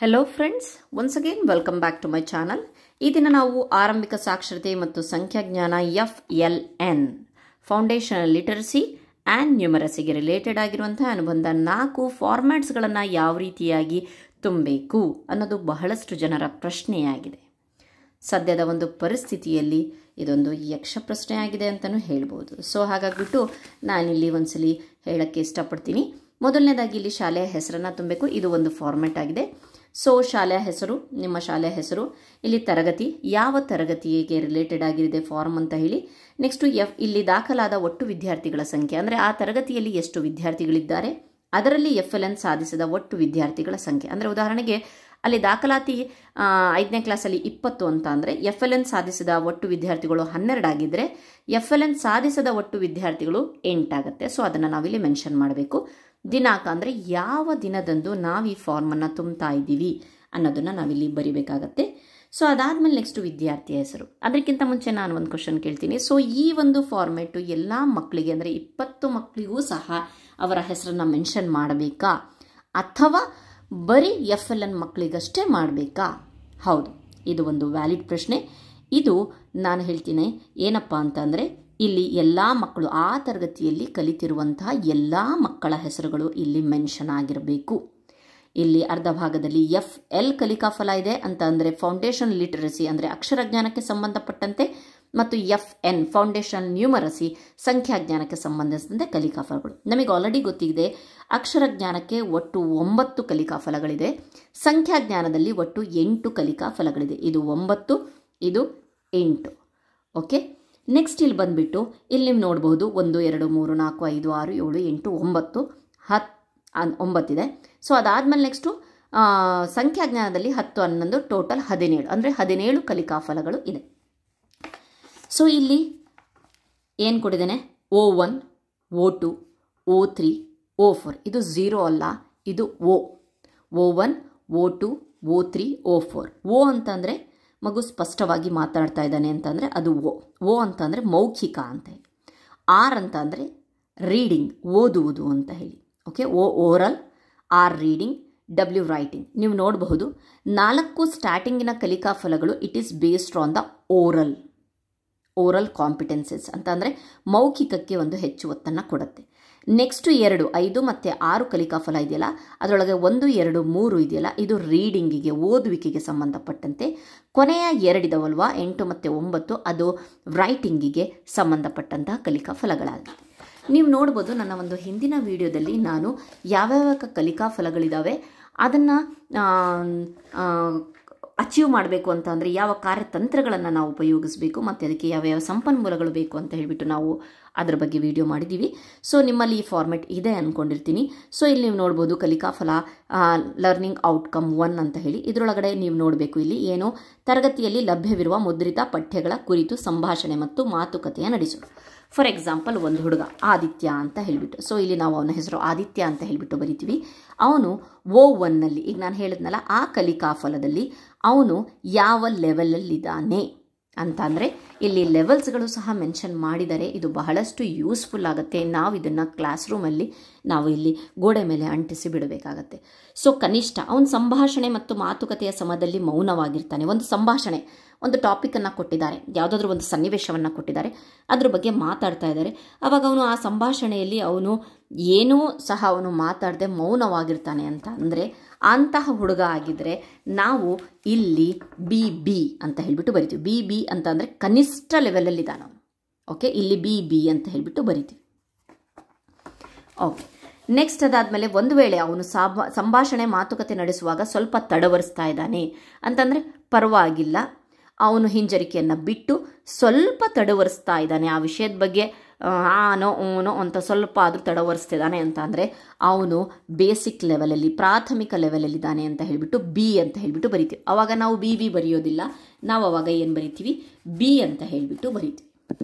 Hello friends, once again welcome back to my channel. ಈ ದಿನ ನಾವು ಆರಂಭಿಕ ಸಾಕ್ಷರತೆ ಮತ್ತು ಸಂಖ್ಯಾಜ್ಞಾನ FLN ಫೌಂಡೇಶನಲ್ ಲಿಟರಸಿ ಆ್ಯಂಡ್ ನ್ಯೂಮರಸಿಗೆ ರಿಲೇಟೆಡ್ ಆಗಿರುವಂತಹ ಅನುಬಂಧ 4 ಫಾರ್ಮ್ಯಾಟ್ಸ್ಗಳನ್ನು ಯಾವ ರೀತಿಯಾಗಿ ತುಂಬಬೇಕು ಅನ್ನೋದು ಬಹಳಷ್ಟು ಜನರ ಪ್ರಶ್ನೆಯಾಗಿದೆ. ಸದ್ಯದ ಒಂದು ಪರಿಸ್ಥಿತಿಯಲ್ಲಿ ಇದೊಂದು ಯಕ್ಷ ಪ್ರಶ್ನೆ ಆಗಿದೆ ಅಂತಲೂ ಹೇಳ್ಬೋದು. ಸೊ ಹಾಗಾಗ್ಬಿಟ್ಟು ನಾನಿಲ್ಲಿ ಒಂದ್ಸಲಿ ಹೇಳಕ್ಕೆ ಇಷ್ಟಪಡ್ತೀನಿ. ಮೊದಲನೇದಾಗಿ ಇಲ್ಲಿ ಶಾಲೆಯ ಹೆಸರನ್ನು ತುಂಬಬೇಕು. ಇದು ಒಂದು ಫಾರ್ಮ್ಯಾಟ್ ಆಗಿದೆ. ಸೊ ಶಾಲೆಯ ಹೆಸರು, ನಿಮ್ಮ ಶಾಲೆಯ ಹೆಸರು, ಇಲ್ಲಿ ತರಗತಿ, ಯಾವ ತರಗತಿಗೆ ರಿಲೇಟೆಡ್ ಆಗಿರುತ್ತೆ ಫಾರ್ಮ್ ಅಂತ ಹೇಳಿ. ನೆಕ್ಸ್ಟು ಇಲ್ಲಿ ದಾಖಲಾದ ಒಟ್ಟು ವಿದ್ಯಾರ್ಥಿಗಳ ಸಂಖ್ಯೆ, ಅಂದರೆ ಆ ತರಗತಿಯಲ್ಲಿ ಎಷ್ಟು ವಿದ್ಯಾರ್ಥಿಗಳಿದ್ದಾರೆ, ಅದರಲ್ಲಿ FLN ಸಾಧಿಸಿದ ಒಟ್ಟು ವಿದ್ಯಾರ್ಥಿಗಳ ಸಂಖ್ಯೆ. ಅಂದರೆ ಉದಾಹರಣೆಗೆ ಅಲ್ಲಿ ದಾಖಲಾತಿ 5ನೇ ಕ್ಲಾಸಲ್ಲಿ 20 ಅಂತ ಅಂದರೆ FLN ಸಾಧಿಸಿದ ಒಟ್ಟು ವಿದ್ಯಾರ್ಥಿಗಳು 12 ಆಗಿದ್ದರೆ FLN ಸಾಧಿಸಿದ ಒಟ್ಟು ವಿದ್ಯಾರ್ಥಿಗಳು 8 ಆಗುತ್ತೆ. ಸೊ ಅದನ್ನು ನಾವಿಲ್ಲಿ ಮೆನ್ಷನ್ ಮಾಡಬೇಕು. ದಿನಾಂಕ ಅಂದರೆ ಯಾವ ದಿನದಂದು ನಾವು ಈ ಫಾರ್ಮನ್ನು ತುಂಬ್ತಾ ಇದ್ದೀವಿ ಅನ್ನೋದನ್ನು ನಾವಿಲ್ಲಿ ಬರಿಬೇಕಾಗತ್ತೆ. ಸೊ ಅದಾದಮೇಲೆ ನೆಕ್ಸ್ಟು ವಿದ್ಯಾರ್ಥಿಯ ಹೆಸರು. ಅದಕ್ಕಿಂತ ಮುಂಚೆ ನಾನು ಒಂದು ಕ್ವಶನ್ ಕೇಳ್ತೀನಿ. ಸೊ ಈ ಒಂದು ಫಾರ್ಮೆಟು ಎಲ್ಲ ಮಕ್ಕಳಿಗೆ ಅಂದರೆ 20 ಮಕ್ಕಳಿಗೂ ಸಹ ಅವರ ಹೆಸರನ್ನು ಮೆನ್ಷನ್ ಮಾಡಬೇಕಾ ಅಥವಾ ಬರೀ FLN ಮಕ್ಕಳಿಗಷ್ಟೇ ಮಾಡಬೇಕಾ? ಹೌದು, ಇದು ಒಂದು ವ್ಯಾಲಿಡ್ ಪ್ರಶ್ನೆ. ಇದು ನಾನು ಹೇಳ್ತೀನಿ ಏನಪ್ಪ ಅಂತಂದರೆ, ಇಲ್ಲಿ ಎಲ್ಲ ಮಕ್ಕಳು ಆ ತರಗತಿಯಲ್ಲಿ ಕಲಿತಿರುವಂತಹ ಎಲ್ಲ ಮಕ್ಕಳ ಹೆಸರುಗಳು ಇಲ್ಲಿ ಮೆನ್ಷನ್ ಆಗಿರಬೇಕು. ಇಲ್ಲಿ ಅರ್ಧ ಭಾಗದಲ್ಲಿ FL ಕಲಿಕಾಫಲ ಇದೆ ಅಂತ ಅಂದರೆ ಫೌಂಡೇಶನ್ ಲಿಟರಸಿ ಅಂದರೆ ಅಕ್ಷರಜ್ಞಾನಕ್ಕೆ ಸಂಬಂಧಪಟ್ಟಂತೆ, ಮತ್ತು FN ಫೌಂಡೇಶನ್ ನ್ಯೂಮರಸಿ ಸಂಖ್ಯಾಜ್ಞಾನಕ್ಕೆ ಸಂಬಂಧಿಸಿದಂತೆ ಕಲಿಕಾಫಲಗಳು. ನಮಗೆ ಆಲ್ರೆಡಿ ಗೊತ್ತಿದೆ ಅಕ್ಷರಜ್ಞಾನಕ್ಕೆ ಒಟ್ಟು 9 ಕಲಿಕಾಫಲಗಳಿದೆ, ಸಂಖ್ಯಾಜ್ಞಾನದಲ್ಲಿ ಒಟ್ಟು 8 ಕಲಿಕಾಫಲಗಳಿದೆ. ಇದು 9, ಇದು 8. ಓಕೆ, ನೆಕ್ಸ್ಟ್ ಇಲ್ಲಿ ಬಂದುಬಿಟ್ಟು ಇಲ್ಲಿ ನೀವು ನೋಡ್ಬೋದು 1 2 3 4 5 6 7 8 9 10 ಇದೆ. ಸೊ ಅದಾದಮೇಲೆ ನೆಕ್ಸ್ಟು ಸಂಖ್ಯಾಜ್ಞಾನದಲ್ಲಿ 10 11 ಟೋಟಲ್ 17 ಅಂದರೆ 17 ಕಲಿಕಾಫಲಗಳು ಇದೆ. ಸೊ ಇಲ್ಲಿ ಏನು ಕೊಟ್ಟಿದ್ದೇನೆ, O1 O2 O3 O4. ಇದು 0 ಅಲ್ಲ, ಇದು O1 O2 O3 O4. O ಅಂತಂದರೆ ಮಗು ಸ್ಪಷ್ಟವಾಗಿ ಮಾತಾಡ್ತಾ ಇದ್ದಾನೆ ಅಂತಂದರೆ ಅದು O ಅಂತಂದರೆ ಮೌಖಿಕ ಅಂತ ಹೇಳಿ. R ಅಂತ ಅಂದರೆ ರೀಡಿಂಗ್, ಓದುವುದು ಅಂತ ಹೇಳಿ. Okay, oral, R reading, W writing. ನೀವು ನೋಡಬಹುದು 4 ಸ್ಟಾರ್ಟಿಂಗಿನ ಕಲಿಕಾಫಲಗಳು it is based on the oral competencies ಅಂತ ಅಂದರೆ ಮೌಖಿಕಕ್ಕೆ ಒಂದು ಹೆಚ್ಚು ಒತ್ತನ್ನು ಕೊಡುತ್ತೆ. ನೆಕ್ಸ್ಟು 2 5 ಮತ್ತು 6 ಕಲಿಕಾಫಲ ಇದೆಯಲ್ಲ, ಅದರೊಳಗೆ 1 2 3 ಇದೆಯಲ್ಲ, ಇದು ರೀಡಿಂಗಿಗೆ ಓದುವಿಕೆಗೆ ಸಂಬಂಧಪಟ್ಟಂತೆ. ಕೊನೆಯ 2 ಇದಾವಲ್ವಾ 8 ಮತ್ತು 9, ಅದು ರೈಟಿಂಗಿಗೆ ಸಂಬಂಧಪಟ್ಟಂತಹ ಕಲಿಕಾಫಲಗಳಾಗಿದೆ. ನೀವು ನೋಡ್ಬೋದು ನನ್ನ ಒಂದು ಹಿಂದಿನ ವಿಡಿಯೋದಲ್ಲಿ ನಾನು ಯಾವ್ಯಾವ ಕಲಿಕಾಫಲಗಳಿದ್ದಾವೆ ಅದನ್ನು ಅಚೀವ್ ಮಾಡಬೇಕು ಅಂತ ಅಂದರೆ ಯಾವ ಕಾರ್ಯತಂತ್ರಗಳನ್ನು ನಾವು ಉಪಯೋಗಿಸಬೇಕು ಮತ್ತು ಅದಕ್ಕೆ ಯಾವ್ಯಾವ ಸಂಪನ್ಮೂಲಗಳು ಬೇಕು ಅಂತ ಹೇಳಿಬಿಟ್ಟು ನಾವು ಅದರ ಬಗ್ಗೆ ವಿಡಿಯೋ ಮಾಡಿದ್ದೀವಿ. ಸೊ ನಿಮ್ಮಲ್ಲಿ ಈ ಫಾರ್ಮೆಟ್ ಇದೆ ಅಂದ್ಕೊಂಡಿರ್ತೀನಿ. ಸೊ ಇಲ್ಲಿ ನೀವು ನೋಡ್ಬೋದು ಕಲಿಕಾಫಲ ಲರ್ನಿಂಗ್ ಔಟ್ಕಮ್ 1 ಅಂತ ಹೇಳಿ. ಇದರೊಳಗಡೆ ನೀವು ನೋಡಬೇಕು ಇಲ್ಲಿ ಏನು, ತರಗತಿಯಲ್ಲಿ ಲಭ್ಯವಿರುವ ಮುದ್ರಿತ ಪಠ್ಯಗಳ ಕುರಿತು ಸಂಭಾಷಣೆ ಮತ್ತು ಮಾತುಕತೆಯ ನಡೆಸು. ಫಾರ್ ಎಕ್ಸಾಂಪಲ್ ಒಂದು ಹುಡುಗ ಆದಿತ್ಯ ಅಂತ ಹೇಳಿಬಿಟ್ಟು, ಸೊ ಇಲ್ಲಿ ನಾವು ಅವನ ಹೆಸರು ಆದಿತ್ಯ ಅಂತ ಹೇಳಿಬಿಟ್ಟು ಬರಿತೀವಿ. ಅವನು O1ನಲ್ಲಿ, ಈಗ ನಾನು ಹೇಳಿದ್ನಲ್ಲ ಆ ಕಲಿಕಾಫಲದಲ್ಲಿ ಅವನು ಯಾವ ಲೆವೆಲಲ್ಲಿದ್ದಾನೆ ಅಂತ ಅಂದರೆ ಇಲ್ಲಿ ಲೆವೆಲ್ಸ್ಗಳು ಸಹ ಮೆನ್ಷನ್ ಮಾಡಿದರೆ ಇದು ಬಹಳಷ್ಟು ಯೂಸ್ಫುಲ್ ಆಗುತ್ತೆ. ನಾವು ಇದನ್ನು ಕ್ಲಾಸ್ ರೂಮಲ್ಲಿ ನಾವು ಇಲ್ಲಿ ಗೋಡೆ ಮೇಲೆ ಅಂಟಿಸಿ ಬಿಡಬೇಕಾಗತ್ತೆ. ಸೊ ಕನಿಷ್ಠ ಅವನ ಸಂಭಾಷಣೆ ಮತ್ತು ಮಾತುಕತೆಯ ಸಮಯದಲ್ಲಿ ಮೌನವಾಗಿರ್ತಾನೆ. ಒಂದು ಸಂಭಾಷಣೆ, ಒಂದು ಟಾಪಿಕನ್ನು ಕೊಟ್ಟಿದ್ದಾರೆ, ಯಾವುದಾದ್ರೂ ಒಂದು ಸನ್ನಿವೇಶವನ್ನು ಕೊಟ್ಟಿದ್ದಾರೆ, ಅದ್ರ ಬಗ್ಗೆ ಮಾತಾಡ್ತಾ ಇದ್ದಾರೆ, ಆವಾಗ ಅವನು ಆ ಸಂಭಾಷಣೆಯಲ್ಲಿ ಅವನು ಏನೂ ಸಹ ಅವನು ಮಾತಾಡದೆ ಮೌನವಾಗಿರ್ತಾನೆ ಅಂತ ಅಂದರೆ ಅಂತಹ ಹುಡುಗ ಆಗಿದ್ದರೆ ನಾವು ಇಲ್ಲಿ BB ಅಂತ ಹೇಳಿಬಿಟ್ಟು ಬರಿತೀವಿ. BB ಅಂತ ಅಂದರೆ ಕನಿಷ್ಠ ಲೆವೆಲಲ್ಲಿದ್ದಾನೆ ಅವನು. ಓಕೆ, ಇಲ್ಲಿ BB ಅಂತ ಹೇಳಿಬಿಟ್ಟು ಬರಿತೀವಿ. ಓಕೆ, ನೆಕ್ಸ್ಟ್ ಅದಾದಮೇಲೆ ಒಂದು ವೇಳೆ ಅವನು ಸಂಭಾಷಣೆ ಮಾತುಕತೆ ನಡೆಸುವಾಗ ಸ್ವಲ್ಪ ತಡವರಿಸ್ತಾ ಇದ್ದಾನೆ ಅಂತಂದರೆ ಪರವಾಗಿಲ್ಲ, ಅವನು ಹಿಂಜರಿಕೆಯನ್ನು ಬಿಟ್ಟು ಸ್ವಲ್ಪ ತಡವರಿಸ್ತಾ ಇದ್ದಾನೆ, ಆ ವಿಷಯದ ಬಗ್ಗೆ ಆನೋ ಓನೋ ಅಂತ ಸ್ವಲ್ಪ ಆದರೂ ತಡವರಿಸ್ತಿದ್ದಾನೆ ಅಂತ ಅಂದರೆ ಅವನು ಬೇಸಿಕ್ ಲೆವೆಲಲ್ಲಿ, ಪ್ರಾಥಮಿಕ ಲೆವೆಲಲ್ಲಿದ್ದಾನೆ ಅಂತ ಹೇಳಿಬಿಟ್ಟು B ಅಂತ ಹೇಳಿಬಿಟ್ಟು ಬರಿತೀವಿ. ಆವಾಗ ನಾವು BB ಬರೆಯೋದಿಲ್ಲ, ನಾವು ಅವಾಗ ಏನು ಬರಿತೀವಿ, B ಅಂತ ಹೇಳಿಬಿಟ್ಟು ಬರಿತೀವಿ.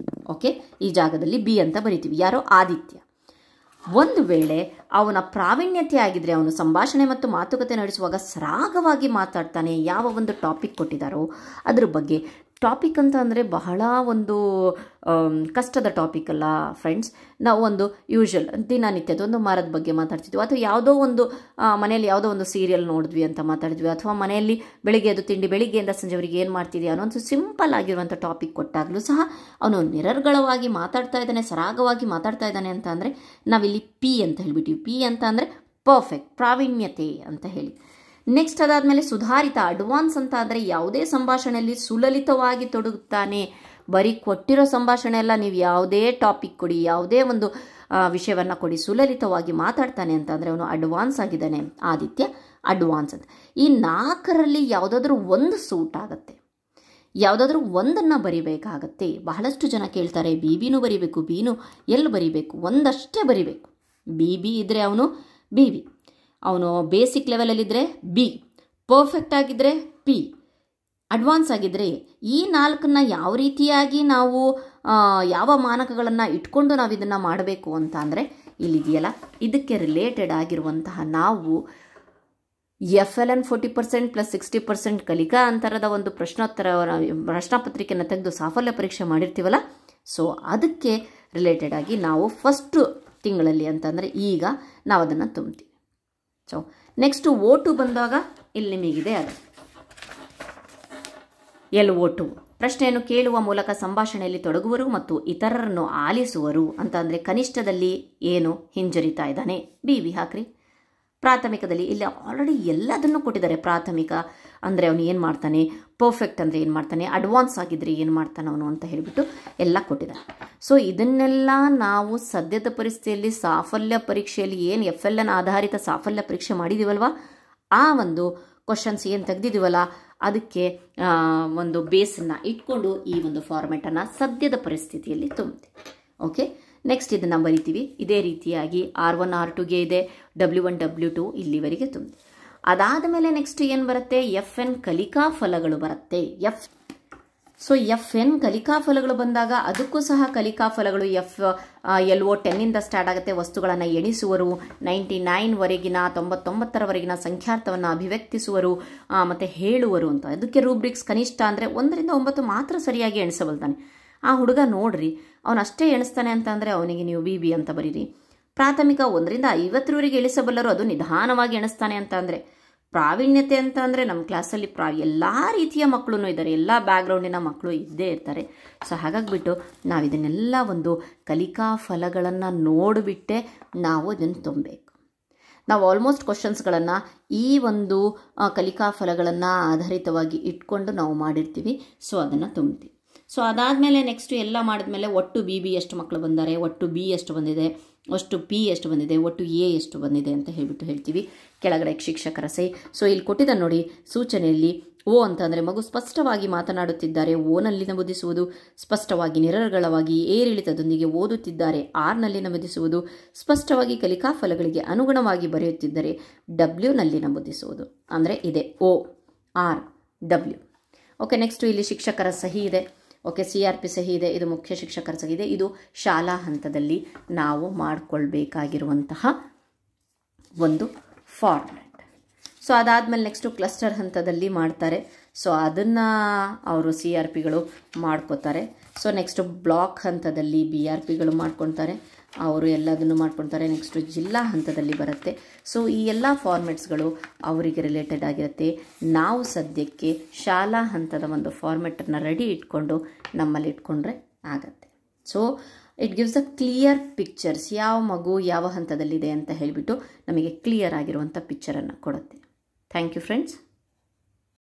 ಓಕೆ, ಈ ಜಾಗದಲ್ಲಿ B ಅಂತ ಬರಿತೀವಿ. ಯಾರೋ ಆದಿತ್ಯ. ಒಂದು ವೇಳೆ ಅವನ ಪ್ರಾವೀಣ್ಯತೆ ಆಗಿದ್ರೆ ಅವನು ಸಂಭಾಷಣೆ ಮತ್ತು ಮಾತುಕತೆ ನಡೆಸುವಾಗ ಸರಾಗವಾಗಿ ಮಾತಾಡ್ತಾನೆ, ಯಾವ ಒಂದು ಟಾಪಿಕ್ ಕೊಟ್ಟಿದ್ದಾರೋ ಅದ್ರ ಬಗ್ಗೆ ಟಾಪಿಕ್ ಅಂತ ಅಂದರೆ ಬಹಳ ಒಂದು ಕಷ್ಟದ ಟಾಪಿಕ್ ಅಲ್ಲ ಫ್ರೆಂಡ್ಸ್. ನಾವು ಒಂದು ಯೂಶುವಲ್ ದಿನನಿತ್ಯದ ಒಂದು ಮರದ ಬಗ್ಗೆ ಮಾತಾಡ್ತಿದ್ವಿ, ಅಥವಾ ಯಾವುದೋ ಒಂದು ಮನೆಯಲ್ಲಿ ಯಾವುದೋ ಒಂದು ಸೀರಿಯಲ್ ನೋಡಿದ್ವಿ ಅಂತ ಮಾತಾಡಿದ್ವಿ, ಅಥವಾ ಮನೆಯಲ್ಲಿ ಬೆಳಿಗ್ಗೆ ಅದು ತಿಂಡಿ ಬೆಳಿಗ್ಗೆಯಿಂದ ಸಂಜೆವರೆಗೆ ಏನು ಮಾಡ್ತಿದ್ಯಾ ಅನ್ನೋ ಒಂದು ಸಿಂಪಲ್ ಆಗಿರುವಂಥ ಟಾಪಿಕ್ ಕೊಟ್ಟಾಗಲೂ ಸಹ ಅವನು ನಿರರ್ಗಳವಾಗಿ ಮಾತಾಡ್ತಾ ಇದ್ದಾನೆ, ಸರಾಗವಾಗಿ ಮಾತಾಡ್ತಾ ಇದ್ದಾನೆ ಅಂತ ಅಂದರೆ ನಾವಿಲ್ಲಿ ಪಿ ಅಂತ ಹೇಳಿಬಿಟ್ಟಿವಿ. ಪಿ ಅಂತ ಅಂದರೆ ಪರ್ಫೆಕ್ಟ್, ಪ್ರಾವೀಣ್ಯತೆ ಅಂತ ಹೇಳಿ. ನೆಕ್ಸ್ಟ್ ಅದಾದಮೇಲೆ ಸುಧಾರಿತ, ಅಡ್ವಾನ್ಸ್ ಅಂತ ಅಂದರೆ ಯಾವುದೇ ಸಂಭಾಷಣೆಯಲ್ಲಿ ಸುಲಲಿತವಾಗಿ ತೊಡಗುತ್ತಾನೆ. ಬರೀ ಕೊಟ್ಟಿರೋ ಸಂಭಾಷಣೆ ಎಲ್ಲ, ನೀವು ಯಾವುದೇ ಟಾಪಿಕ್ ಕೊಡಿ, ಯಾವುದೇ ಒಂದು ವಿಷಯವನ್ನು ಕೊಡಿ, ಸುಲಲಿತವಾಗಿ ಮಾತಾಡ್ತಾನೆ ಅಂತ ಅಂದರೆ ಅವನು ಅಡ್ವಾನ್ಸ್ ಆಗಿದ್ದಾನೆ. ಆದಿತ್ಯ ಅಡ್ವಾನ್ಸ್ ಅಂತ. ಈ 4ರಲ್ಲಿ ಯಾವುದಾದ್ರೂ ಒಂದು ಸೂಟ್ ಆಗುತ್ತೆ, ಯಾವುದಾದ್ರೂ ಒಂದನ್ನು ಬರಿಬೇಕಾಗತ್ತೆ. ಬಹಳಷ್ಟು ಜನ ಕೇಳ್ತಾರೆ BBನೂ ಬರಿಬೇಕು, ಬಿನೂ ಎಲ್ಲಿ ಬರಿಬೇಕು? ಒಂದಷ್ಟೇ ಬರಿಬೇಕು. BB ಇದ್ದರೆ ಅವನು BB, ಅವನು ಬೇಸಿಕ್ ಲೆವೆಲಲ್ಲಿದ್ದರೆ B, ಪರ್ಫೆಕ್ಟ್ ಆಗಿದ್ದರೆ P, ಅಡ್ವಾನ್ಸ್ ಆಗಿದ್ದರೆ ಈ 4ನ್ನ ಯಾವ ರೀತಿಯಾಗಿ ನಾವು ಯಾವ ಮಾನಕಗಳನ್ನು ಇಟ್ಕೊಂಡು ನಾವು ಇದನ್ನು ಮಾಡಬೇಕು ಅಂತ ಅಂದರೆ ಇಲ್ಲಿದೆಯಲ್ಲ, ಇದಕ್ಕೆ ರಿಲೇಟೆಡ್ ಆಗಿರುವಂತಹ ನಾವು FLN 40% + 60% ಕಲಿಕಾ ಅಂತರದ ಒಂದು ಪ್ರಶ್ನಾಪತ್ರಿಕೆಯನ್ನು ತೆಗೆದು ಸಾಫಲ್ಯ ಪರೀಕ್ಷೆ ಮಾಡಿರ್ತೀವಲ್ಲ, ಸೊ ಅದಕ್ಕೆ ರಿಲೇಟೆಡ್ ಆಗಿ ನಾವು ಫಸ್ಟ್ ತಿಂಗಳಲ್ಲಿ ಅಂತಂದರೆ ಈಗ ನಾವು ಅದನ್ನು ತುಂಬ್ತೀವಿ. ಸೊ ನೆಕ್ಸ್ಟು O2 ಬಂದಾಗ ಇಲ್ಲಿ ನಿಮಗಿದೆ ಅದು LO2. ಪ್ರಶ್ನೆಯನ್ನು ಕೇಳುವ ಮೂಲಕ ಸಂಭಾಷಣೆಯಲ್ಲಿ ತೊಡಗುವರು ಮತ್ತು ಇತರರನ್ನು ಆಲಿಸುವರು ಅಂತ ಅಂದರೆ ಕನಿಷ್ಠದಲ್ಲಿ ಏನು ಹಿಂಜರಿತಾ ಇದ್ದಾನೆ, BB ಹಾಕ್ರಿ. ಪ್ರಾಥಮಿಕದಲ್ಲಿ ಇಲ್ಲಿ ಆಲ್ರೆಡಿ ಎಲ್ಲದನ್ನು ಕೊಟ್ಟಿದ್ದಾರೆ. ಪ್ರಾಥಮಿಕ ಅಂದರೆ ಅವನು ಏನು ಮಾಡ್ತಾನೆ, ಪರ್ಫೆಕ್ಟ್ ಅಂದರೆ ಏನು ಮಾಡ್ತಾನೆ, ಅಡ್ವಾನ್ಸ್ ಆಗಿದ್ರೆ ಏನು ಮಾಡ್ತಾನೆ ಅವನು ಅಂತ ಹೇಳಿಬಿಟ್ಟು ಎಲ್ಲ ಕೊಟ್ಟಿದ್ದಾರೆ. ಸೊ ಇದನ್ನೆಲ್ಲ ನಾವು ಸದ್ಯದ ಪರಿಸ್ಥಿತಿಯಲ್ಲಿ ಸಾಫಲ್ಯ ಪರೀಕ್ಷೆಯಲ್ಲಿ ಏನು FLN ಆಧಾರಿತ ಸಾಫಲ್ಯ ಪರೀಕ್ಷೆ ಮಾಡಿದ್ದೀವಲ್ವ, ಆ ಒಂದು ಕ್ವಶನ್ಸ್ ಏನು ತೆಗೆದಿದ್ದೀವಲ್ಲ ಅದಕ್ಕೆ ಒಂದು ಬೇಸನ್ನು ಇಟ್ಕೊಂಡು ಈ ಒಂದು ಫಾರ್ಮೆಟನ್ನು ಸದ್ಯದ ಪರಿಸ್ಥಿತಿಯಲ್ಲಿ ತುಂಬ್ತೀವಿ. ಓಕೆ, ನೆಕ್ಸ್ಟ್ ಇದನ್ನು ಬರಿತೀವಿ. ಇದೇ ರೀತಿಯಾಗಿ R1 R2ಗೆ ಇದೆ, W1 W2 ಇಲ್ಲಿವರೆಗೆ ತುಂಬ. ಅದಾದ ಮೇಲೆ ನೆಕ್ಸ್ಟ್ ಏನು ಬರುತ್ತೆ, FN ಕಲಿಕಾ ಫಲಗಳು ಬರುತ್ತೆ. FN ಕಲಿಕಾ ಫಲಗಳು ಬಂದಾಗ ಅದಕ್ಕೂ ಸಹ ಕಲಿಕಾ ಫಲಗಳು LO 10ಇಂದ ಸ್ಟಾರ್ಟ್ ಆಗುತ್ತೆ. ವಸ್ತುಗಳನ್ನು ಎಣಿಸುವರು, 99ವರೆಗಿನ 99ರವರೆಗಿನ ಸಂಖ್ಯಾರ್ಥವನ್ನು ಅಭಿವ್ಯಕ್ತಿಸುವರು ಮತ್ತು ಹೇಳುವರು ಅಂತ. ಅದಕ್ಕೆ ರೂಬ್ರಿಕ್ಸ್ ಕನಿಷ್ಠ ಅಂದರೆ 1ರಿಂದ 9 ಮಾತ್ರ ಸರಿಯಾಗಿ ಎಣಿಸಬಲ್ತಾನೆ. ಆ ಹುಡುಗ ನೋಡ್ರಿ, ಅವನು ಅಷ್ಟೇ ಎಣಿಸ್ತಾನೆ ಅಂತ ಅಂದರೆ ಅವನಿಗೆ ನೀವು BB ಅಂತ ಬರೀರಿ. ಪ್ರಾಥಮಿಕ 1ರಿಂದ 50ರವರೆಗೆ ಎಣಿಸಬಲ್ಲರು, ಅದು ನಿಧಾನವಾಗಿ ಎಣಿಸ್ತಾನೆ ಅಂತ ಅಂದರೆ ಪ್ರಾವೀಣ್ಯತೆ ಅಂತ ಅಂದರೆ ನಮ್ಮ ಕ್ಲಾಸಲ್ಲಿ ಎಲ್ಲ ರೀತಿಯ ಮಕ್ಕಳು ಇದ್ದಾರೆ, ಎಲ್ಲ ಬ್ಯಾಕ್ಗ್ರೌಂಡಿನ ಮಕ್ಕಳು ಇದ್ದೇ ಇರ್ತಾರೆ. ಸೊ ಹಾಗಾಗಿಬಿಟ್ಟು ನಾವು ಇದನ್ನೆಲ್ಲ ಒಂದು ಕಲಿಕಾ ಫಲಗಳನ್ನು ನೋಡಿಬಿಟ್ಟೆ ನಾವು ಇದನ್ನು ತುಂಬಬೇಕು. ನಾವು ಆಲ್ಮೋಸ್ಟ್ ಕ್ವಶನ್ಸ್ಗಳನ್ನು ಈ ಒಂದು ಕಲಿಕಾ ಫಲಗಳನ್ನು ಆಧಾರಿತವಾಗಿ ಇಟ್ಕೊಂಡು ನಾವು ಮಾಡಿರ್ತೀವಿ. ಸೊ ಅದನ್ನು ತುಂಬ್ತೀವಿ. ಸೊ ಅದಾದಮೇಲೆ ನೆಕ್ಸ್ಟು ಎಲ್ಲ ಮಾಡಿದ್ಮೇಲೆ ಒಟ್ಟು BB ಎಷ್ಟು ಮಕ್ಕಳು ಬಂದ್ದಾರೆ, ಒಟ್ಟು B ಎಷ್ಟು ಬಂದಿದೆ, ಒಟ್ಟು P ಎಷ್ಟು ಬಂದಿದೆ, ಒಟ್ಟು A ಎಷ್ಟು ಬಂದಿದೆ ಅಂತ ಹೇಳ್ತೀವಿ. ಕೆಳಗಡೆ ಶಿಕ್ಷಕರ ಸಹಿ. ಸೊ ಇಲ್ಲಿ ಕೊಟ್ಟಿದ್ದ ನೋಡಿ ಸೂಚನೆಯಲ್ಲಿ O ಅಂತಂದರೆ ಮಗು ಸ್ಪಷ್ಟವಾಗಿ ಮಾತನಾಡುತ್ತಿದ್ದಾರೆ, Oನಲ್ಲಿ ನಮೂದಿಸುವುದು. ಸ್ಪಷ್ಟವಾಗಿ ನಿರರ್ಗಳವಾಗಿ ಏರಿಳಿತದೊಂದಿಗೆ ಓದುತ್ತಿದ್ದಾರೆ, Rನಲ್ಲಿ ನಮೂದಿಸುವುದು. ಸ್ಪಷ್ಟವಾಗಿ ಕಲಿಕಾ ಫಲಗಳಿಗೆ ಅನುಗುಣವಾಗಿ ಬರೆಯುತ್ತಿದ್ದರೆ Wನಲ್ಲಿ ನಮೂದಿಸುವುದು. ಅಂದರೆ ಇದೆ O R W. Okay, next ಇಲ್ಲಿ ಶಿಕ್ಷಕರ ಸಹಿ ಇದೆ. ಓಕೆ, CRP ಸಹಿ ಇದೆ. ಇದು ಮುಖ್ಯ ಶಿಕ್ಷಕರ ಸಹಿ ಇದೆ. ಇದು ಶಾಲಾ ಹಂತದಲ್ಲಿ ನಾವು ಮಾಡಿಕೊಳ್ಬೇಕಾಗಿರುವಂತಹ ಒಂದು ಫಾರ್ಮ್ಯಾಟ್. ಸೊ ಅದಾದಮೇಲೆ ನೆಕ್ಸ್ಟು ಕ್ಲಸ್ಟರ್ ಹಂತದಲ್ಲಿ ಮಾಡ್ತಾರೆ. ಸೊ ಅದನ್ನು ಅವರು CRPಗಳು ಮಾಡ್ಕೋತಾರೆ. ಸೊ ನೆಕ್ಸ್ಟು ಬ್ಲಾಕ್ ಹಂತದಲ್ಲಿ BRPಗಳು ಮಾಡ್ಕೊತಾರೆ, ಅವರು ಎಲ್ಲದನ್ನು ಮಾಡ್ಕೊತಾರೆ. ನೆಕ್ಸ್ಟು ಜಿಲ್ಲಾ ಹಂತದಲ್ಲಿ ಬರುತ್ತೆ. ಸೊ ಈ ಎಲ್ಲ ಫಾರ್ಮೆಟ್ಸ್ಗಳು ಅವರಿಗೆ ರಿಲೇಟೆಡ್ ಆಗಿರುತ್ತೆ. ನಾವು ಸದ್ಯಕ್ಕೆ ಶಾಲಾ ಹಂತದ ಒಂದು ಫಾರ್ಮೆಟನ್ನು ರೆಡಿ ಇಟ್ಕೊಂಡು ನಮ್ಮಲ್ಲಿ ಇಟ್ಕೊಂಡ್ರೆ ಆಗತ್ತೆ. So it gives a clear pictures, ಯಾವ ಮಗು ಯಾವ ಹಂತದಲ್ಲಿದೆ ಅಂತ ಹೇಳಿಬಿಟ್ಟು ನಮಗೆ ಕ್ಲಿಯರ್ ಆಗಿರುವಂಥ ಪಿಕ್ಚರನ್ನು ಕೊಡುತ್ತೆ. Thank you friends.